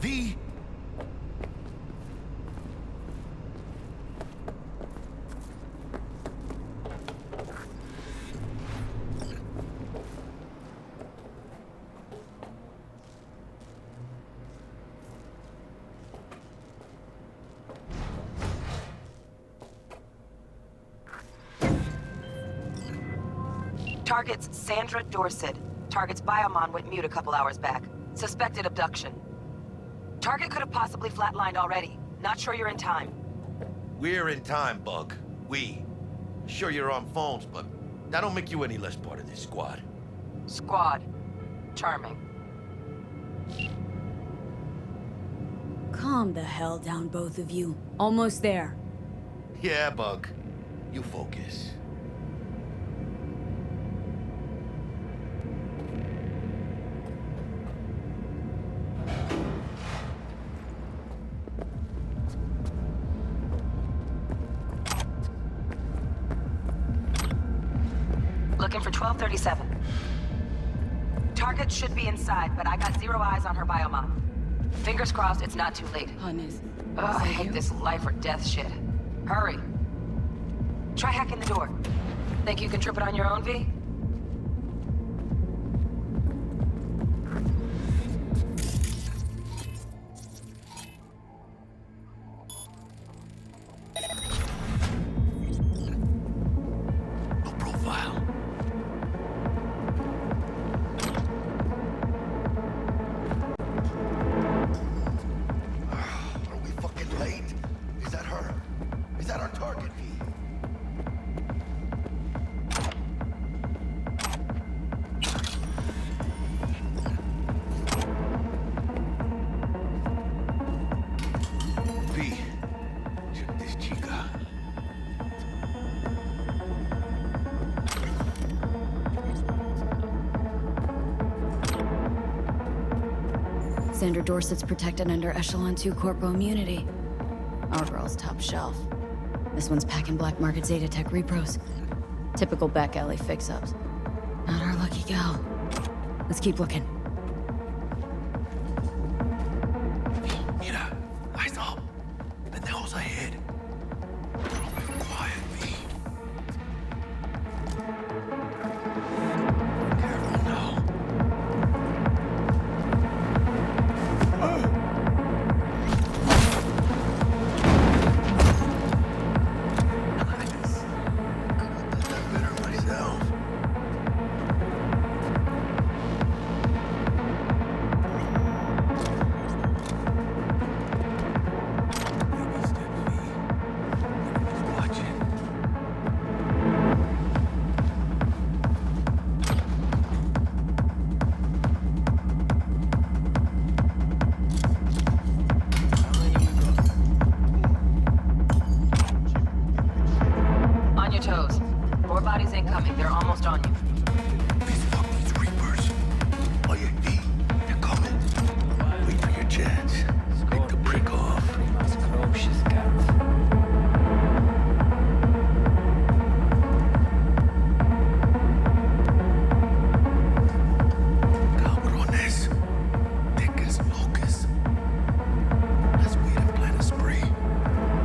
V? Target's Sandra Dorset. Target's biomon went mute a couple hours back. Suspected abduction. Target could have possibly flatlined already. Not sure you're in time. We're in time, Bug. We. Sure you're on phones, but that don't make you any less part of this squad. Squad. Charming. Calm the hell down, both of you. Almost there. Yeah, Bug. You focus. Looking for 1237. Target should be inside, but I got zero eyes on her biomon. Fingers crossed it's not too late. Honest. Ugh, I hate this life or death shit. Hurry. Try hacking the door. Think you can trip it on your own, V? No profile. Are we fucking late? Is that her? Is that our target, V? V, check this chica. Sandra Dorset's protected under Echelon 2 Corpo immunity. Our girl's top shelf. This one's packing black market Zotac repros. Typical back alley fix-ups. Not our lucky gal. Let's keep looking. Mira, eyes up. Pendejos ahead. Quiet, V. Careful now. Nice. Couldn't have done that better myself. Baby step, V. Just watch it. On your toes. More bodies incoming. They're almost on you. These fucking creepers. Oh yeah, V, they're coming. Wait for your chance. Make the prick off. Cabrones. Thick as locusts. Let's wait and plan a spree.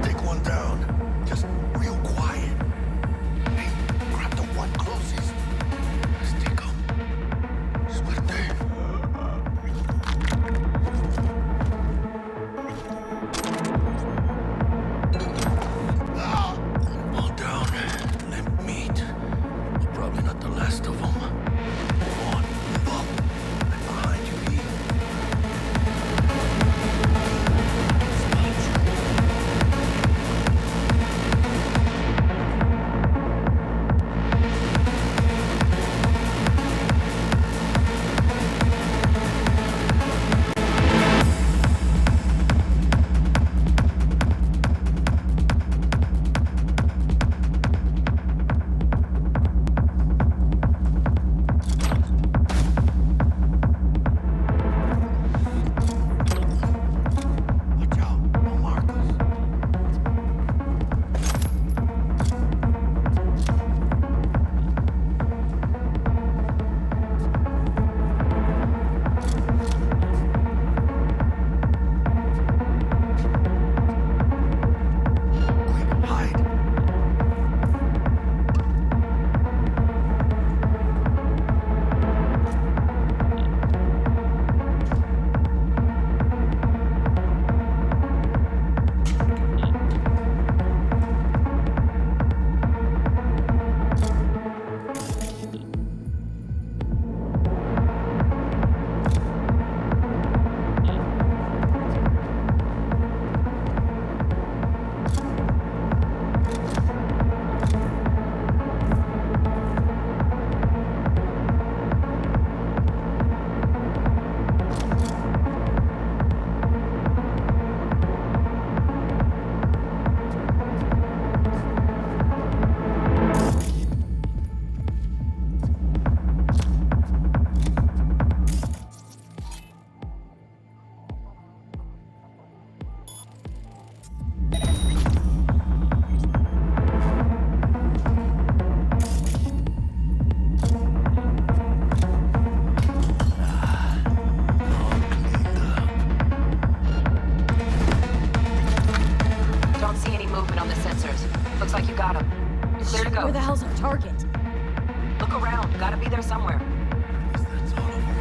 Take one down. Just real quiet. Hey, grab the one closest. go. Where the hell's our target? Look around. Gotta be there somewhere. That's all of them.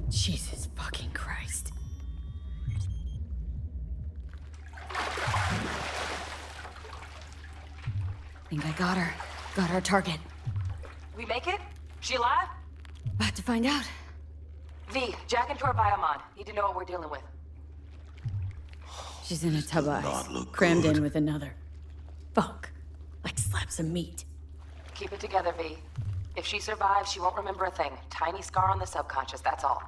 Jesus fucking Christ. Think I got her. Got our target. We make it? She alive? About to find out. V, jack into her biomon. Need to know what we're dealing with. She's in a tub of ice, not look crammed good. in with another. Fuck. Like slabs of meat. Keep it together, V. If she survives, she won't remember a thing. Tiny scar on the subconscious, that's all.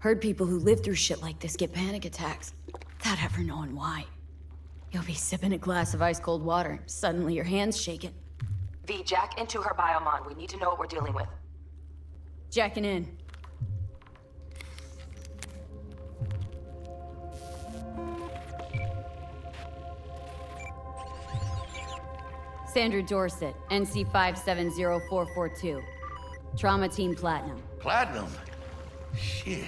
Heard people who live through shit like this get panic attacks, without ever knowing why. You'll be sipping a glass of ice-cold water, suddenly your hand's shaking. V, jack into her biomon. We need to know what we're dealing with. Jacking in. Sandra Dorset, NC 570442. Trauma Team Platinum. Platinum? Shit.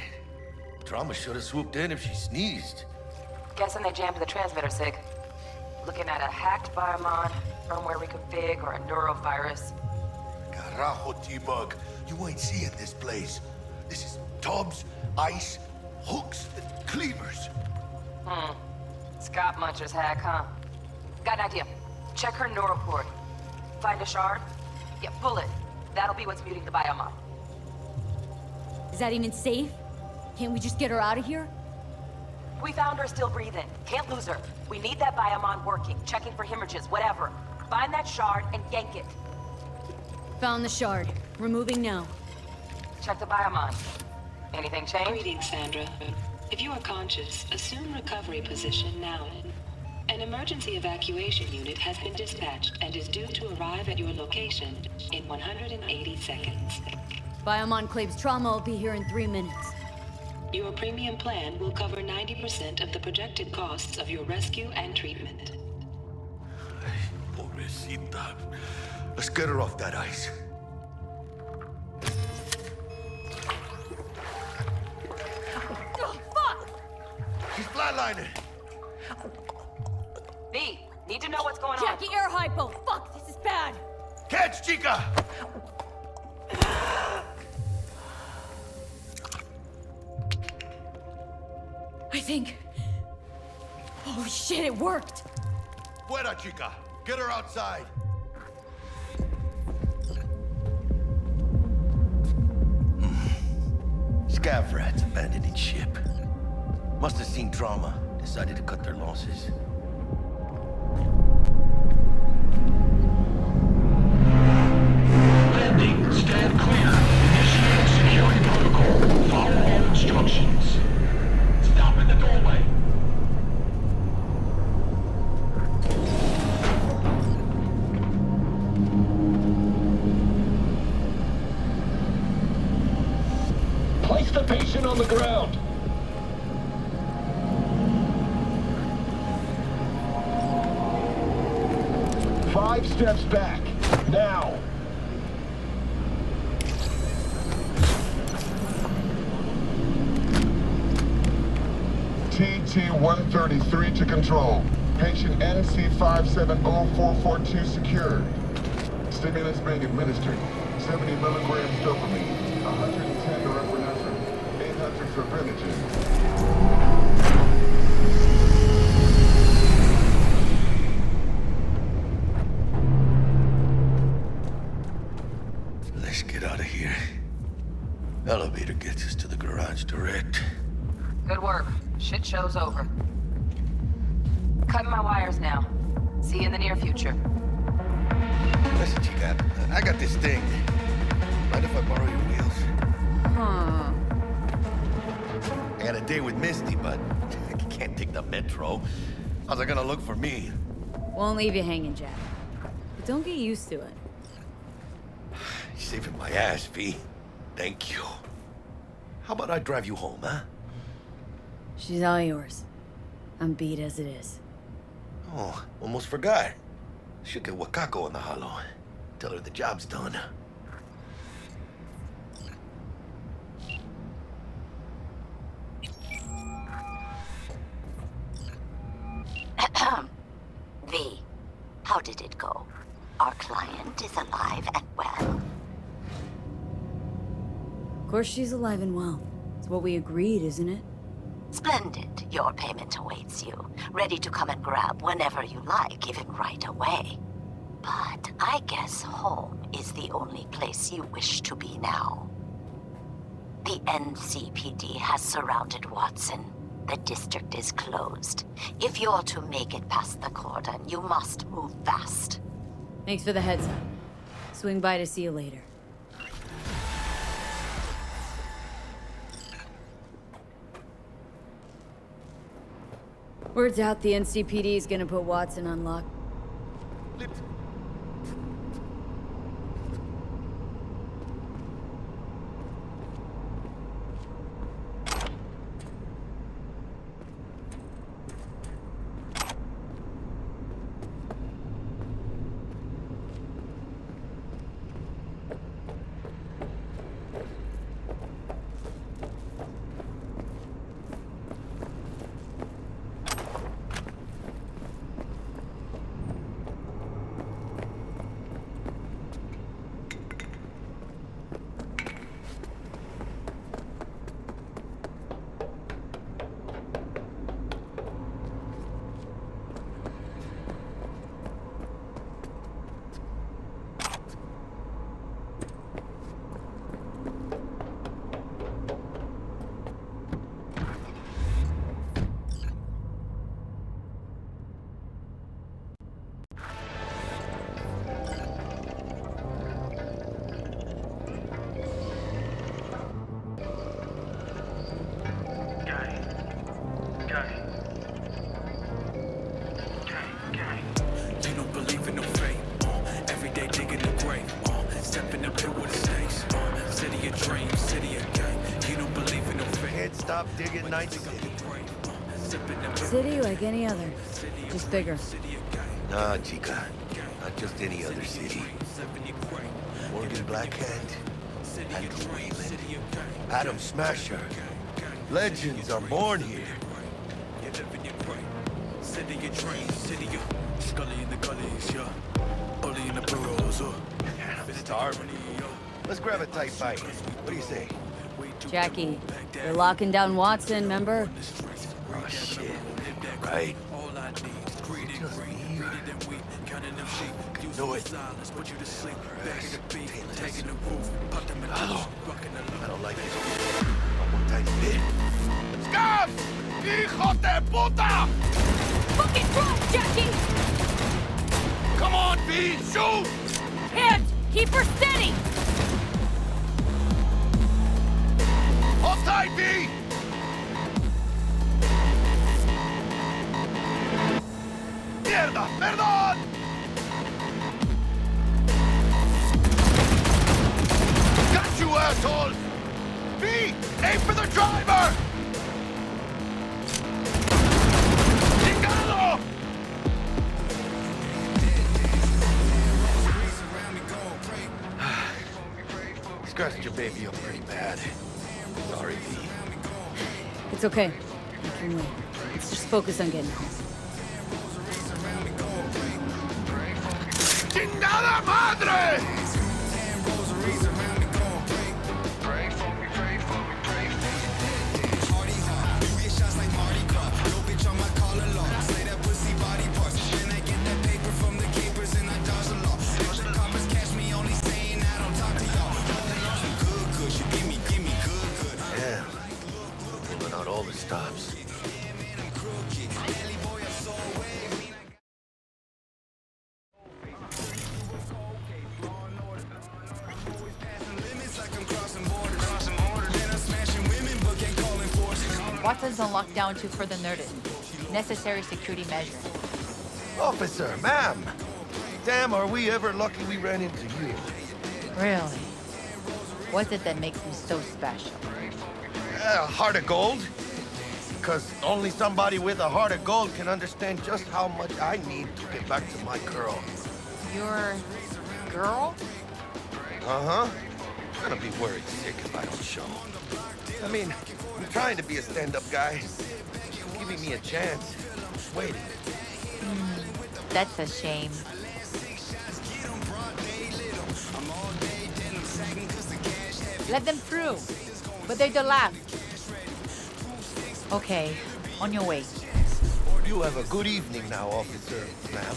Trauma should have swooped in if she sneezed. Guessing they jammed the transmitter, Sig. Looking at a hacked biomon, firmware reconfig, or a neurovirus. Carajo, T-Bug. You ain't seeing this place. This is tubs, ice, hooks, and cleavers. Scott Muncher's hack, huh? Got an idea. Check her neural port. Find a shard? Yeah, pull it. That'll be what's muting the biomon. Is that even safe? Can't we just get her out of here? We found her still breathing. Can't lose her. We need that biomon working, checking for hemorrhages, whatever. Find that shard and yank it. Found the shard. Removing now. Check the biomon. Anything change? Greetings, Sandra. If you are conscious, assume recovery position now. An emergency evacuation unit has been dispatched and is due to arrive at your location in 180 seconds. Biomon claims trauma will be here in 3 minutes. Your premium plan will cover 90% of the projected costs of your rescue and treatment. Pobrecita. Let's get her off that ice. Oh, fuck! She's flatlining. V, need to know what's going on. Jackie, air hypo! Fuck, this is bad! Catch, chica! I think... Holy shit, it worked! Fuera, chica. Get her outside. Scav rats abandoning ship. Must have seen trauma. Decided to cut their losses. Landing. Stand clear. Initiate security protocol. Follow all instructions. Stop in the doorway. Place the patient on the ground. Five steps back. Now. TT-133 to control. Patient NC570442 secured. Stimulus being administered. 70 milligrams dopamine. 110 norepinephrine. 800 for Venogen. Let's get out of here. Elevator gets us to the garage direct. Good work. Shit show's over. Cutting my wires now. See you in the near future. Listen, chica, I got this thing. Mind if I borrow your wheels? Huh. I got a date with Misty, but I can't take the metro. How's it gonna look for me? Won't leave you hanging, Jack. But don't get used to it. You're saving my ass, V. Thank you. How about I drive you home, huh? She's all yours. I'm beat as it is. Oh, almost forgot. Should get Wakako in the hollow. Tell her the job's done. V, how did it go? Our client is alive and well. Of course she's alive and well. It's what we agreed, isn't it? Splendid. Your payment awaits you. Ready to come and grab whenever you like, even right away. But I guess home is the only place you wish to be now. The NCPD has surrounded Watson. The district is closed. If you're to make it past the cordon, you must move fast. Thanks for the heads up. Swing by to see you later. Word's out the NCPD is gonna put Watson on lock. stop digging Night City. City like any other, just bigger. Nah, chica. Not just any other city. Morgan Blackhand, Andrew Wayland, Adam Smasher. Legends are born here. I'm starving. Let's grab a tight bite. What do you say? Jackie, they're locking down Watson, remember? Oh, shit. Right. Just me. Know it. Oh, I don't like this. One tight bit. Scabs! Hijo de puta! Fucking drop, Jackie! Come on, B! Shoot! Hands! Keep her steady! Hold tight, B! Mierda! Perdón! Got you, assholes! B! Aim for the driver! Chingado! Scratched your baby up pretty bad. Sorry, V. It's okay. I can wait. Let's just focus on getting home. ¡Chingada madre! Damn. Pulling out all the stops. Watson's on lockdown to further notice. Necessary security measure. Officer, ma'am. Damn, are we ever lucky we ran into you. Really? What's it that makes him so special? Heart of gold? Because only somebody with a heart of gold can understand just how much I need to get back to my girl. Your girl? Uh-huh. I'm gonna be worried sick if I don't show. I mean, I'm trying to be a stand-up guy. She's giving me a chance. Waiting. That's a shame. Let them through. But they don't laugh. Okay, on your way. You have a good evening now, officer, ma'am.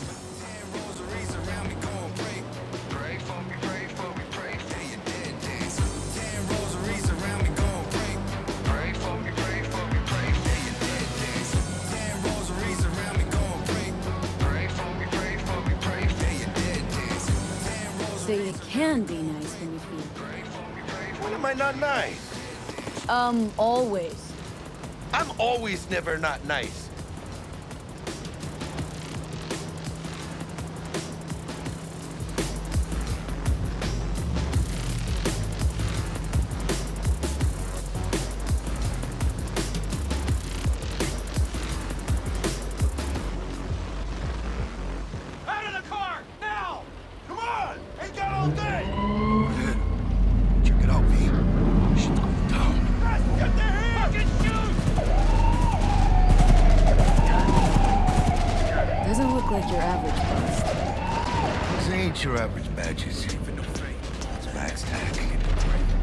So you can be nice when you feel. When am I not nice? Always. I'm always never not nice. Out of the car! Now! Come on! Ain't got all day! Check it out, V. Shit's going down. Get the hand! Fucking shoot! Doesn't look like your average boss. These ain't your average badges. It's Max Tac.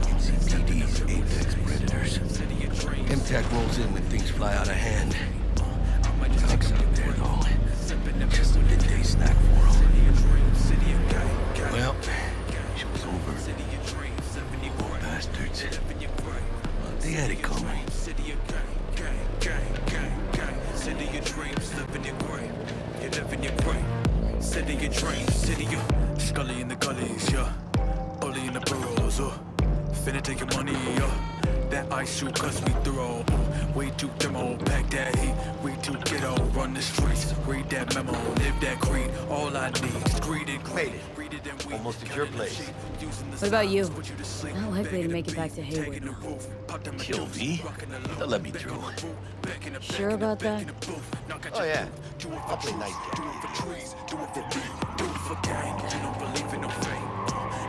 NCPD's Apex Predators. MTAC rolls in when things fly out of hand. Doc's out there, though. Just a midday snack for him. Well, show's over. Poor bastards. They had it coming. City of dreams, city of Scully in the gullies, yeah. Bully in the burrows, finna take your money, yeah. That ice shoot cuts me through, way too demo, pack that heat, way too ghetto, run the streets, read that memo, live that creed, all I need is greed and greed. Almost at your place. What about you? Not likely to make it back to Haywood now. Kill V? They'll let me through. Sure about that? Oh yeah. I'll play nice guy.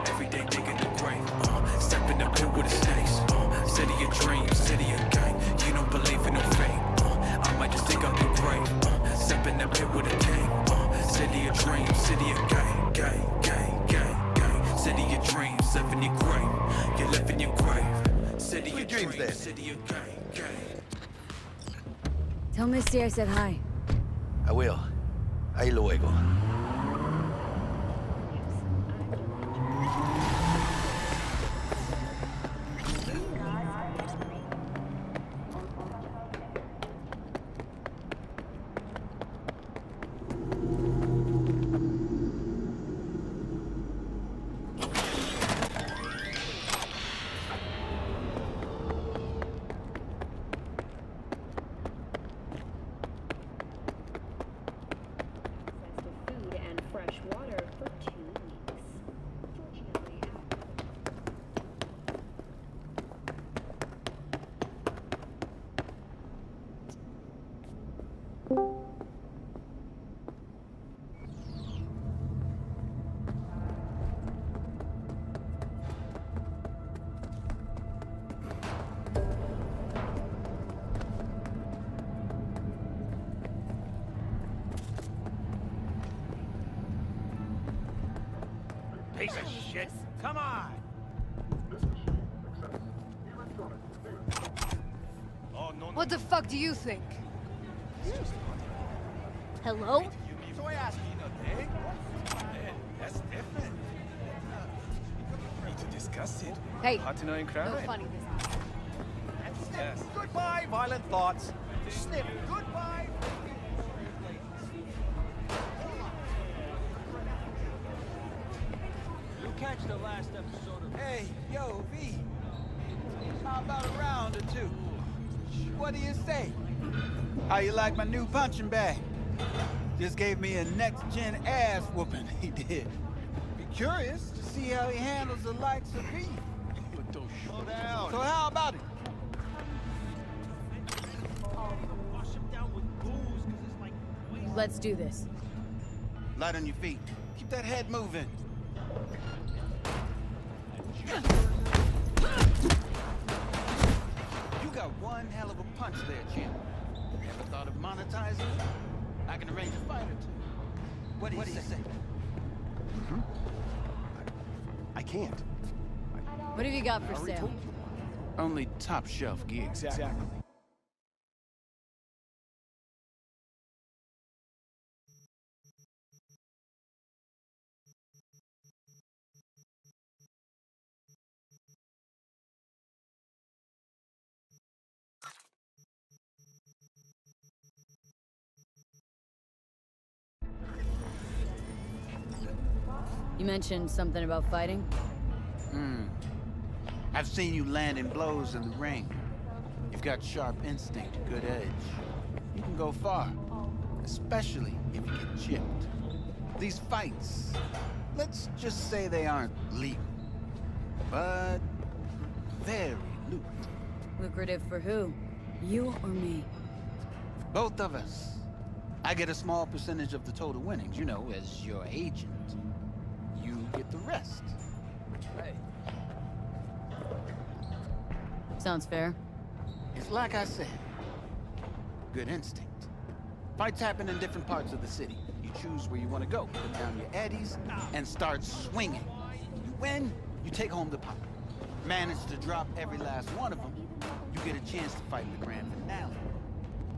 Everyday digging the grave. Step in the pit with the snakes. City of dreams, city of gang. You don't believe in no fate. I might just dig up your grave. Step in the pit with a gang. City of dreams, city of gang, gang, gang, gang, gang. City of dreams, live in your grave. You live in your grave. City of dreams, city of gang, gang. Tell Misty I said hi. I will. Ahí luego. Piece of shit. Come on. Oh, no, What the fuck do you think? Hello? So I asked you nothing. That's different. Need to discuss it. Hey, Hot to know in no crowd. funny business. Yes. Goodbye, violent thoughts. Snip. Goodbye. You catch the last episode of... Hey, yo, V. How about a round or two? What do you say? How you like my new punching bag? Just gave me a next-gen ass whooping, he did. Be curious to see how he handles the likes of V. Slow down. So how about it? Let's do this. Light on your feet. Keep that head moving. You got one hell of a punch there, champ. Ever thought of monetizing it? I can arrange a fight or two. What do you say? I can't. What have you got for sale? Only top shelf gear. Exactly. You mentioned something about fighting? I've seen you landing blows in the ring. You've got sharp instinct, good edge. You can go far, especially if you get chipped. These fights, let's just say they aren't legal, but very lucrative. Lucrative for who? You or me? Both of us. I get a small percentage of the total winnings, you know, as your agent. You get the rest. Right. Sounds fair. It's like I said. Good instinct. Fights happen in different parts of the city. You choose where you want to go, put down your eddies, and start swinging. You win, you take home the pot. Manage to drop every last one of them, you get a chance to fight in the grand finale.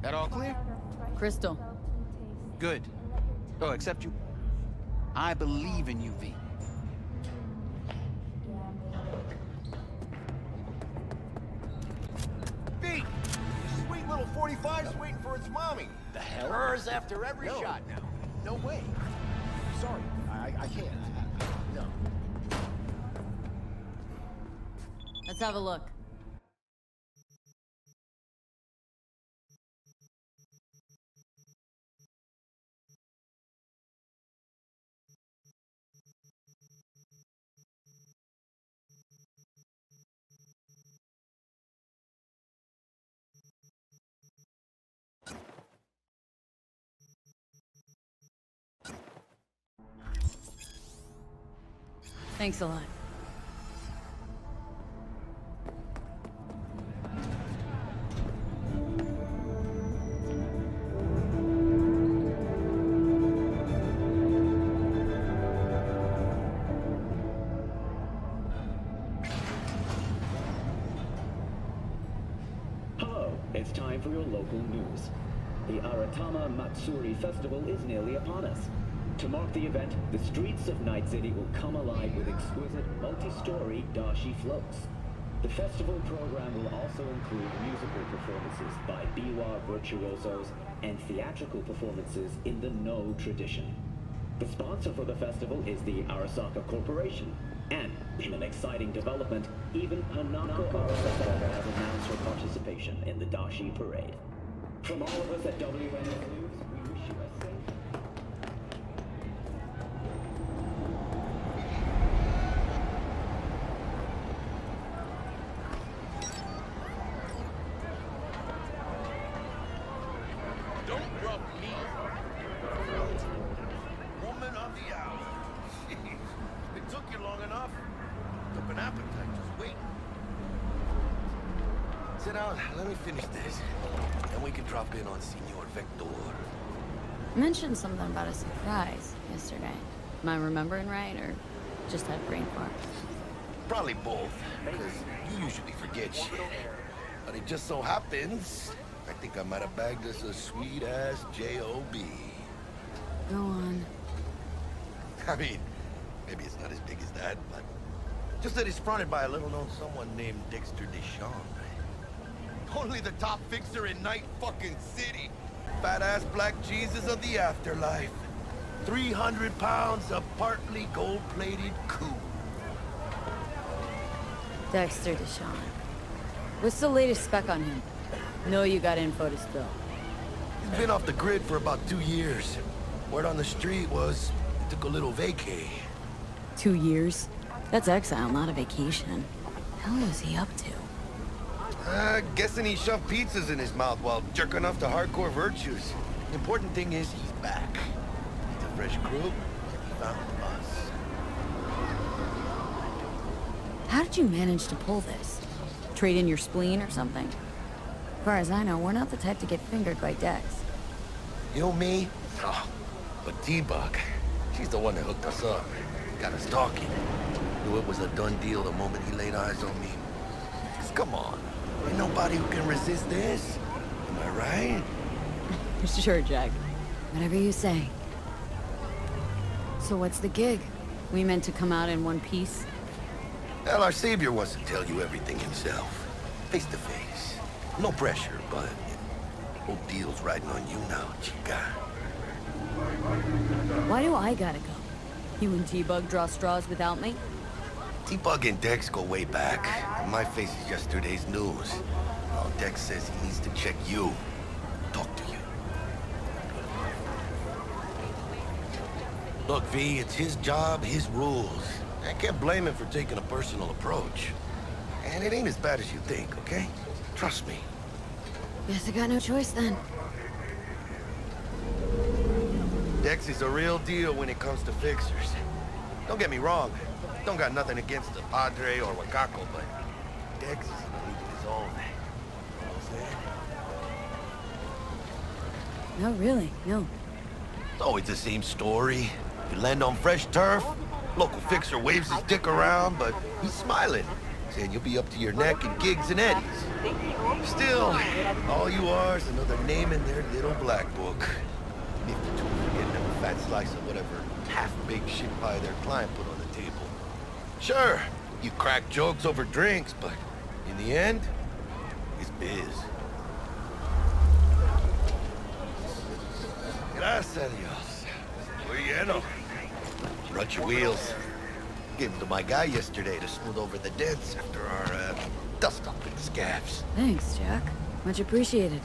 That all clear? Crystal. Good. Oh, except you. I believe in you, V. V! Sweet little 45's waiting for its mommy. The hell? Hers after every shot now. No way. Sorry, I can't. No. Let's have a look. Thanks a lot. It's time for your local news. The Aratama Matsuri Festival is nearly upon us. To mark the event, the streets of Night City will come alive with exquisite, multi-story dashi floats. The festival program will also include musical performances by biwa virtuosos and theatrical performances in the No tradition. The sponsor for the festival is the Arasaka Corporation. And, in an exciting development, even Hanako Arasaka has announced her participation in the Dashi Parade. From all of us at WN News, we wish you a safe... Don't rub me. Woman of the hour. Jeez, it took you long enough. Took an appetite, just wait. Sit down, let me finish this. Then we can drop in on Senor Vector. Mentioned something about a surprise yesterday. Am I remembering right, or just had brain fart? Probably both, because you usually forget shit. But it just so happens, I think I might have bagged us a sweet-ass J.O.B. Go on. I mean, maybe it's not as big as that, but just that it's fronted by a little-known someone named DEXTER Deshawn. Only the top fixer in Night fucking City. Fat-ass black Jesus of the afterlife. 300 pounds of partly gold-plated coup. Dexter Deshawn. What's the latest spec on him? Know you got info to spill. He's been off the grid for about 2 years. Word on the street was he took a little vacay. 2 years? That's exile, not a vacation. Hell was he up to? Guessing he shoved pizzas in his mouth while jerking off to hardcore virtues. The important thing is he's back. He's a fresh crew, and he found us. How did you manage to pull this? Trade in your spleen or something? As far as I know, we're not the type to get fingered by Dex. You know me? Oh, but T-Bug, she's the one that hooked us up. Got us talking. Knew it was a done deal the moment he laid eyes on me. 'Cause come on, ain't nobody who can resist this. Am I right? Sure, Jack. Whatever you say. So what's the gig? We meant to come out in one piece? Well, our savior wants to tell you everything himself. Face to face. No pressure, but whole deal's riding on you now, chica. Why do I gotta go? You and T-Bug draw straws without me? T-Bug and Dex go way back. And my face is yesterday's news. Now Dex says he needs to check you. Talk to you. Look, V, it's his job, his rules. I can't blame him for taking a personal approach. And it ain't as bad as you think, okay? Trust me. Guess I got no choice then. Dex is a real deal when it comes to fixers. Don't get me wrong. Don't got nothing against the Padre or Wakako, but Dex is in a league of his own. You know what I'm saying? No, really, no. It's always the same story. You land on fresh turf, local fixer waves his dick around, but he's smiling, saying you'll be up to your neck in gigs and eddies. Still, all you are is another name in their little black book. Nifty too for getting them a fat slice of whatever half-baked shit pie their client put on the table. Sure, you crack jokes over drinks, but in the end, it's biz. Gracias a Dios. Muy lleno. Run your wheels. Gave them to my guy yesterday to smooth over the dents after our dust-up in scabs. Thanks, Jack. Much appreciated.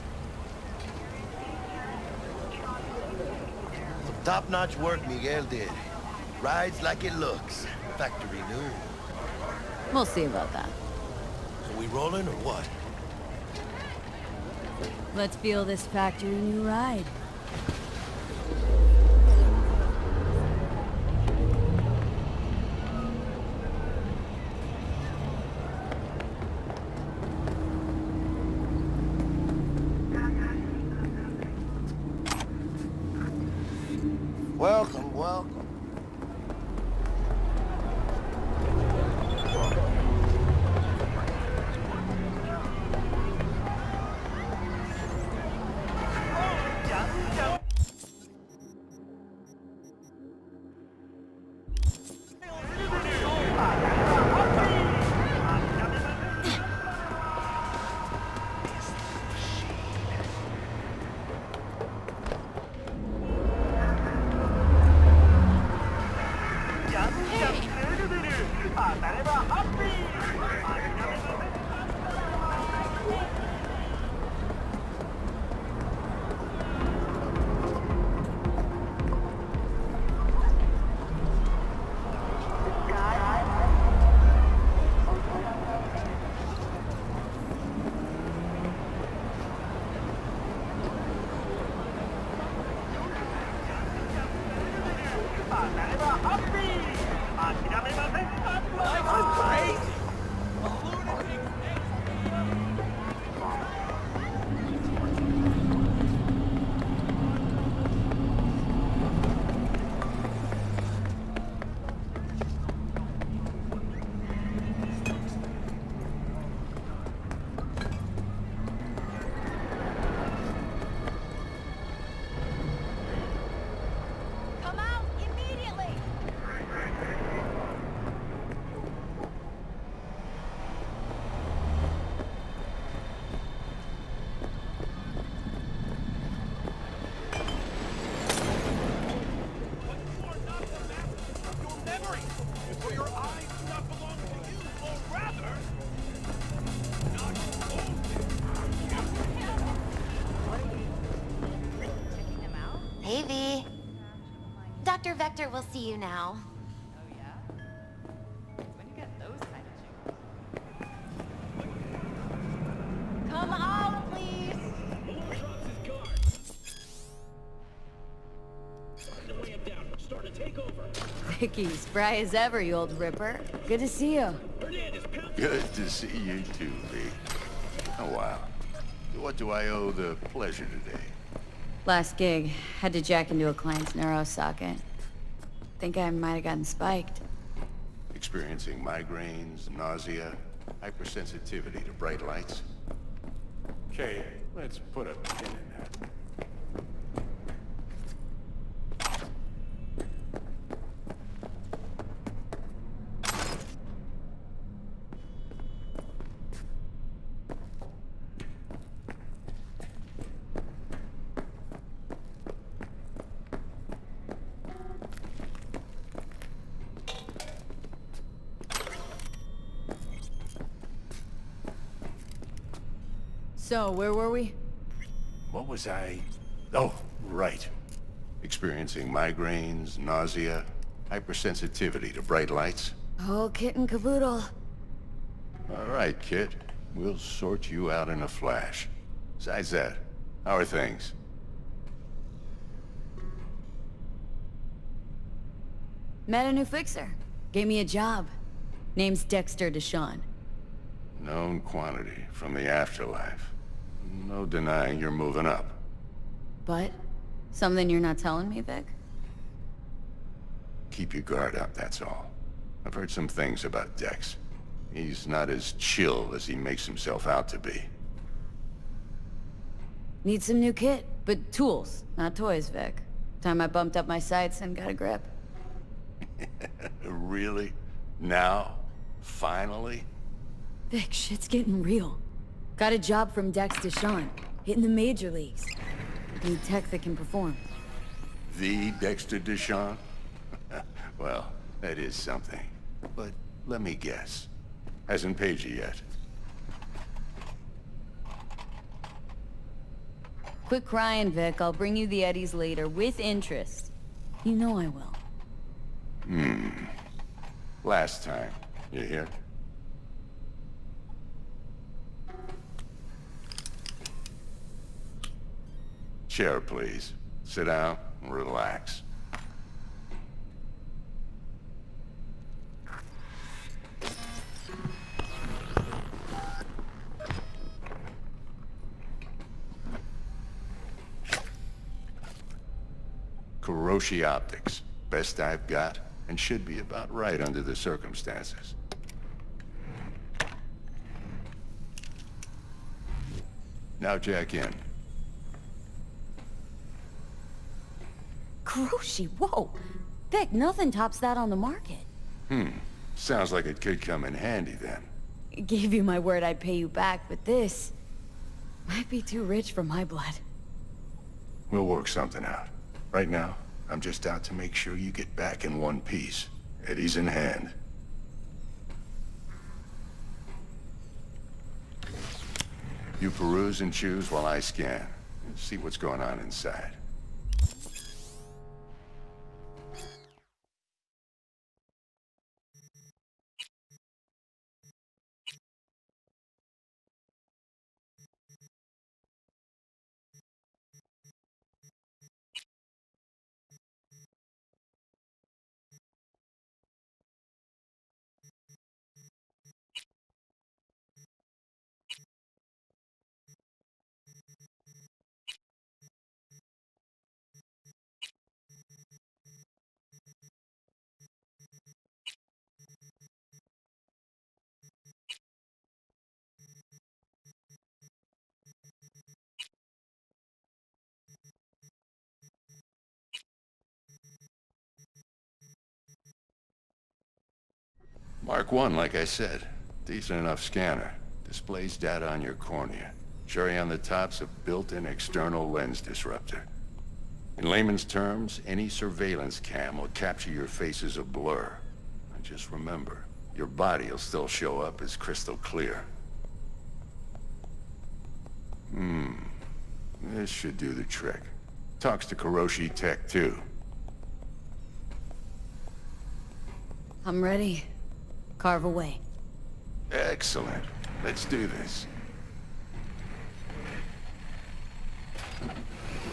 Some top-notch work Miguel did. Rides like it looks. Factory new. We'll see about that. So we rolling or what? Let's feel this factory new ride. Welcome, welcome. Hey, V. Dr. Vector will see you now. Oh, yeah? When you get those kind of chicks? Come out, please! Malone drops his guard. Find a way him down. Start a takeover. Vicky, spry as ever, you old ripper. Good to see you. Hernandez, pound. Good to see you too, V. Oh, wow. What do I owe the pleasure today? Last gig, had to jack into a client's neuro socket. Think I might have gotten spiked. Experiencing migraines, nausea, hypersensitivity to bright lights? Okay, let's put a pin in that. So, where were we? What was I? Oh, right. Experiencing migraines, nausea, hypersensitivity to bright lights? Oh, kit and caboodle. All right, kid. We'll sort you out in a flash. Besides that, how are things? Met a new fixer. Gave me a job. Name's Dexter Deshawn. Known quantity from the afterlife. No denying you're moving up. But? Something you're not telling me, Vic? Keep your guard up, that's all. I've heard some things about Dex. He's not as chill as he makes himself out to be. Need some new kit, but tools, not toys, Vic. Time I bumped up my sights and got a grip. Really? Now? Finally? Vic, shit's getting real. Got a job from Dex Deshawn, hitting the major leagues. Need tech that can perform. The Dexter Deshawn? Well, that is something. But let me guess. Hasn't paid you yet. Quit crying, Vic. I'll bring you the eddies later, with interest. You know I will. Last time. You hear? Chair, please. Sit down and relax. Kuroshi optics. Best I've got, and should be about right under the circumstances. Now jack in. Kuroshi, whoa! Vic, nothing tops that on the market. Sounds like it could come in handy then. Gave you my word I'd pay you back, but this might be too rich for my blood. We'll work something out. Right now, I'm just out to make sure you get back in one piece. Eddie's in hand. You peruse and choose while I scan. See what's going on inside. Mark 1, like I said. Decent enough scanner. Displays data on your cornea. Cherry on the top's a built-in external lens disruptor. In layman's terms, any surveillance cam will capture your face as a blur. And just remember, your body will still show up as crystal clear. This should do the trick. Talks to Kuroshi Tech, too. I'm ready. Carve away. Excellent. Let's do this.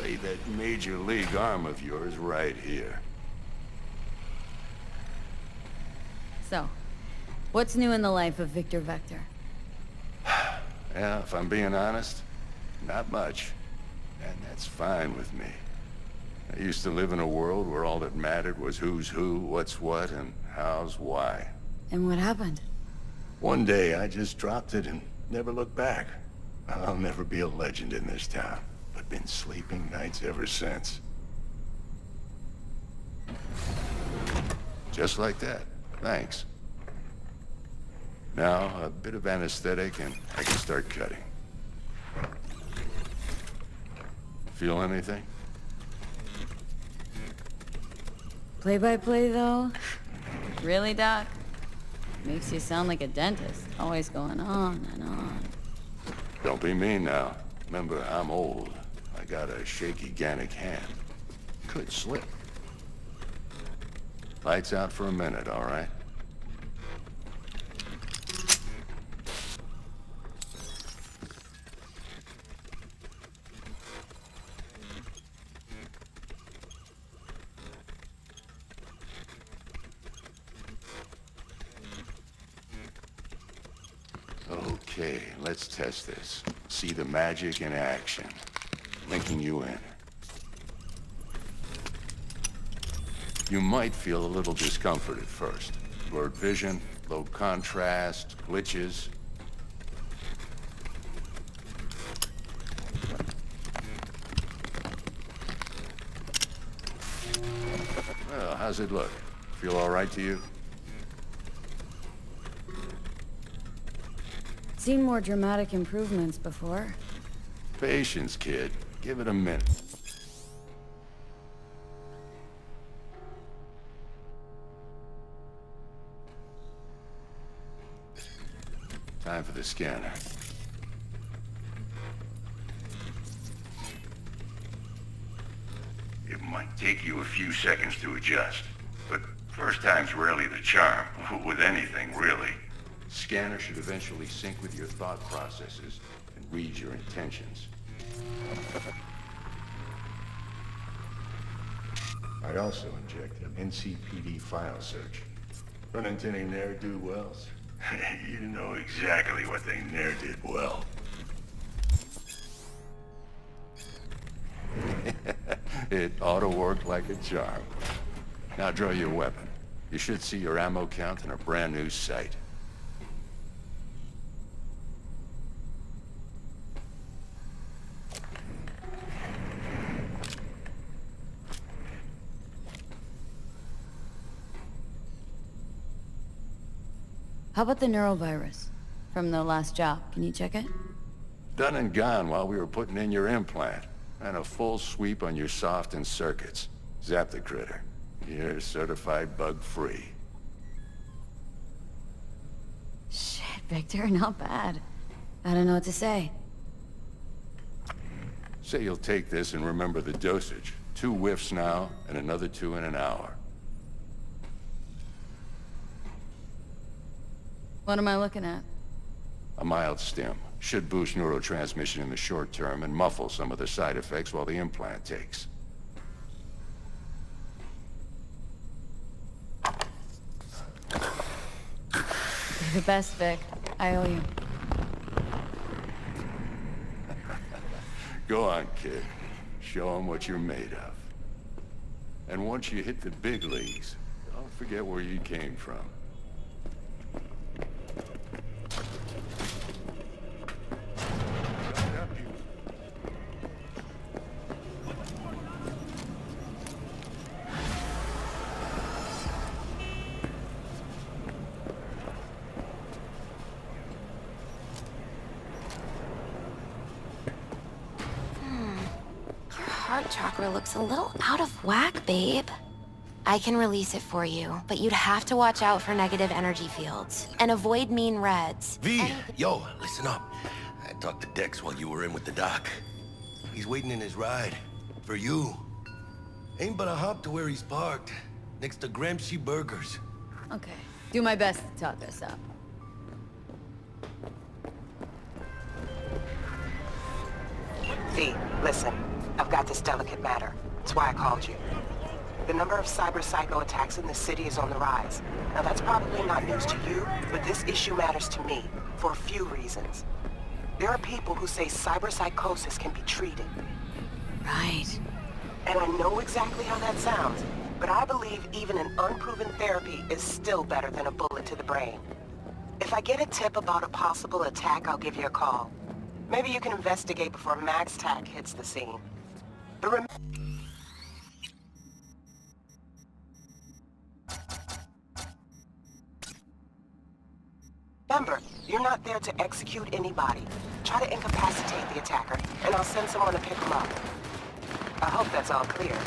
Lay that major league arm of yours right here. So, what's new in the life of Victor Vector? Yeah, if I'm being honest, not much. And that's fine with me. I used to live in a world where all that mattered was who's who, what's what, and how's why. And what happened? One day, I just dropped it and never looked back. I'll never be a legend in this town, but been sleeping nights ever since. Just like that. Thanks. Now, a bit of anesthetic and I can start cutting. Feel anything? Play-by-play, though? Really, Doc? Makes you sound like a dentist, always going on and on. Don't be mean now. Remember, I'm old. I got a shaky Gannic hand. Could slip. Lights out for a minute, all right? Okay, let's test this. See the magic in action. Linking you in. You might feel a little discomfort at first. Blurred vision, low contrast, glitches. Well, how's it look? Feel all right to you? Seen more dramatic improvements before. Patience, kid. Give it a minute. Time for the scanner. It might take you a few seconds to adjust, but first time's rarely the charm, with anything, really. Scanner should eventually sync with your thought processes and read your intentions. I also injected an NCPD file search. Run into any ne'er-do-wells? You know exactly what they ne'er did well. It ought to work like a charm. Now draw your weapon. You should see your ammo count in a brand new sight. How about the neurovirus? From the last job, can you check it? Done and gone while we were putting in your implant. And a full sweep on your soft and circuits. Zap the critter. You're certified bug-free. Shit, Victor, not bad. I don't know what to say. Say you'll take this and remember the dosage. 2 whiffs now, and another 2 in an hour. What am I looking at? A mild stim. Should boost neurotransmission in the short term and muffle some of the side effects while the implant takes. You're the best, Vic. I owe you. Go on, kid. Show them what you're made of. And once you hit the big leagues, don't forget where you came from. Heart chakra looks a little out of whack, babe. I can release it for you, but you'd have to watch out for negative energy fields and avoid mean reds. V, yo, listen up. I talked to Dex while you were in with the doc. He's waiting in his ride. For you. Ain't but a hop to where he's parked. Next to Gramsci Burgers. Okay. Do my best to talk us up. V, listen. I've got this delicate matter. That's why I called you. The number of cyber-psycho attacks in the city is on the rise. Now that's probably not news to you, but this issue matters to me for a few reasons. There are people who say cyberpsychosis can be treated. Right. And I know exactly how that sounds, but I believe even an unproven therapy is still better than a bullet to the brain. If I get a tip about a possible attack, I'll give you a call. Maybe you can investigate before Max Tac hits the scene. But remember, you're not there to execute anybody. Try to incapacitate the attacker, and I'll send someone to pick him up. I hope that's all clear.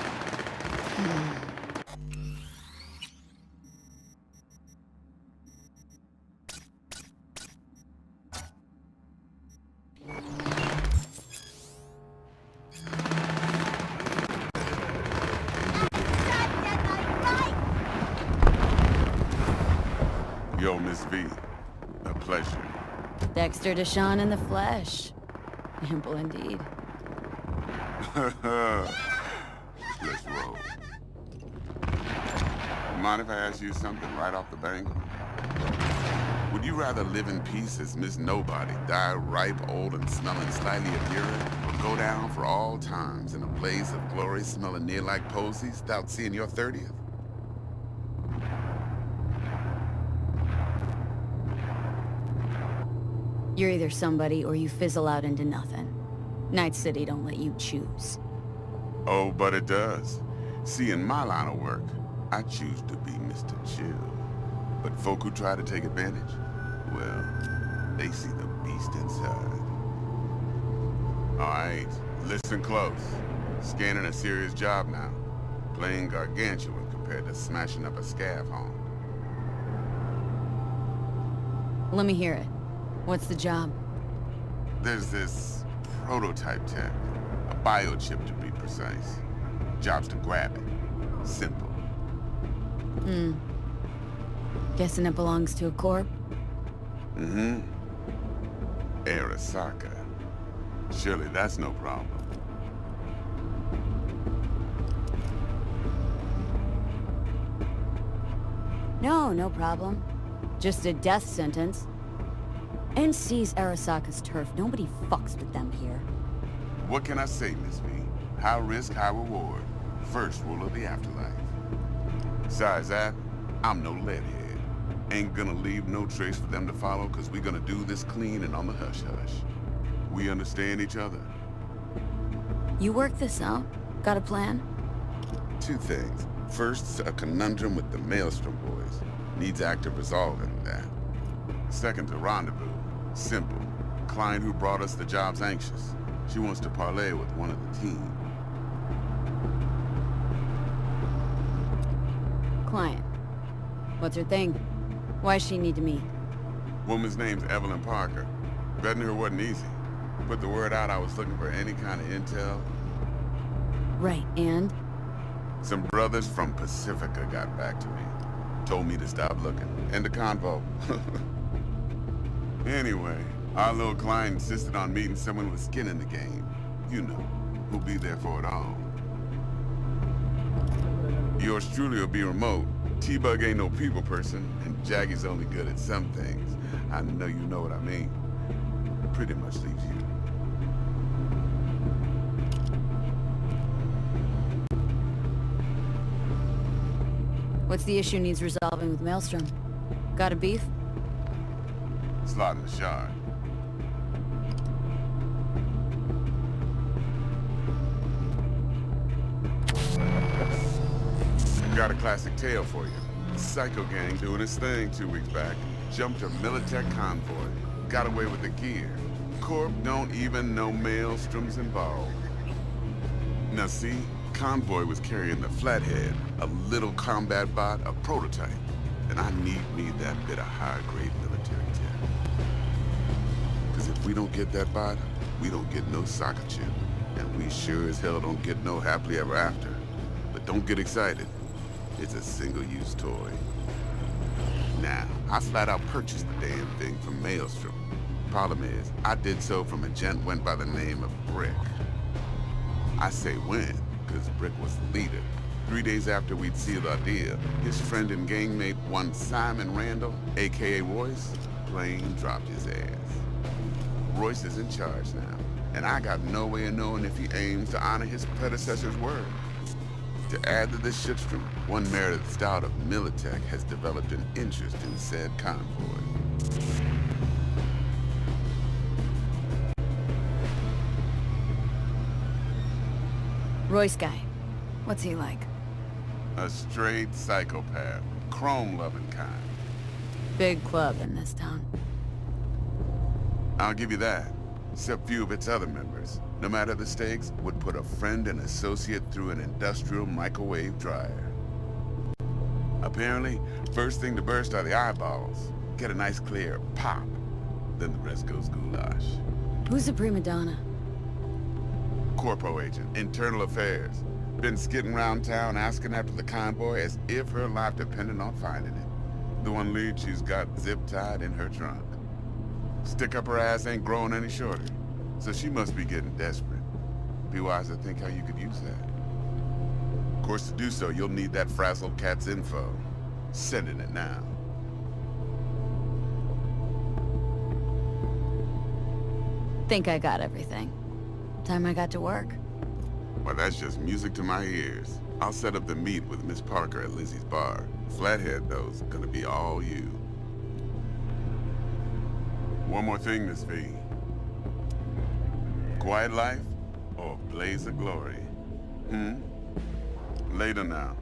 Yo, Miss V. A pleasure. Dexter Deshawn in the flesh. Ample indeed. Let's roll. Mind if I ask you something right off the bangle? Would you rather live in peace as Miss Nobody, die ripe, old, and smelling slightly of urine, or go down for all times in a blaze of glory smelling near like posies without seeing your 30th? You're either somebody or you fizzle out into nothing. Night City don't let you choose. Oh, but it does. See, in my line of work, I choose to be Mr. Chill. But folk who try to take advantage, well, they see the beast inside. All right, listen close. Scanning a serious job now. Playing gargantuan compared to smashing up a scav home. Let me hear it. What's the job? There's this prototype tech. A biochip to be precise. Job's to grab it. Simple. Guessing it belongs to a corp? Mm-hmm. Arasaka. Surely that's no problem. No problem. Just a death sentence. NC's Arasaka's turf. Nobody fucks with them here. What can I say, Miss V? High risk, high reward. First rule of the afterlife. Besides that, I'm no leadhead. Ain't gonna leave no trace for them to follow, cause we gonna do this clean and on the hush-hush. We understand each other? You work this out? Got a plan? Two things. First, a conundrum with the Maelstrom boys. Needs active resolving that. Second, a rendezvous. Simple. Client who brought us the job's anxious. She wants to parlay with one of the team. Client. What's her thing? Why does she need to meet? Woman's name's Evelyn Parker. Vetting her wasn't easy. Put the word out I was looking for any kind of intel. Right, and? Some brothers from Pacifica got back to me. Told me to stop looking. End of convo. Anyway, our little client insisted on meeting someone with skin in the game. You know, who'll be there for it all. Yours truly will be remote. T-Bug ain't no people person, and Jaggy's only good at some things. I know you know what I mean. Pretty much leaves you. What's the issue needs resolving with Maelstrom? Got a beef? Slot in the shard. Got a classic tale for you. Psycho gang doing his thing 2 weeks back. Jumped a Militech convoy. Got away with the gear. Corp don't even know Maelstrom's involved. Now see, convoy was carrying the Flathead, a little combat bot, a prototype. And I need me that bit of high-grade military tech. Because if we don't get that bot, we don't get no soccer chip. And we sure as hell don't get no happily ever after. But don't get excited. It's a single-use toy. Now, I flat out purchased the damn thing from Maelstrom. Problem is, I did so from a gent went by the name of Brick. I say when, because Brick was the leader. 3 days after we'd sealed our deal, his friend and gangmate, one Simon Randall, aka Royce, plain dropped his ass. Royce is in charge now, and I got no way of knowing if he aims to honor his predecessor's word. To add to this shitstorm, one Meredith Stout of Militech has developed an interest in said convoy. Royce guy. What's he like? A straight psychopath. Chrome-loving kind. Big club in this town. I'll give you that. Except few of its other members, no matter the stakes, would put a friend and associate through an industrial microwave dryer. Apparently, first thing to burst are the eyeballs. Get a nice clear pop. Then the rest goes goulash. Who's the prima donna? Corpo agent, internal affairs. Been skidding around town asking after the convoy as if her life depended on finding it. The one lead she's got zip-tied in her trunk. Stick up her ass ain't growing any shorter, so she must be getting desperate. Be wise to think how you could use that. Of course, to do so, you'll need that frazzled cat's info. Sending it now. Think I got everything. Time I got to work. Well, that's just music to my ears. I'll set up the meet with Miss Parker at Lizzie's bar. Flathead, though's gonna be all you. One more thing, Miss V. Quiet life or blaze of glory? Later now.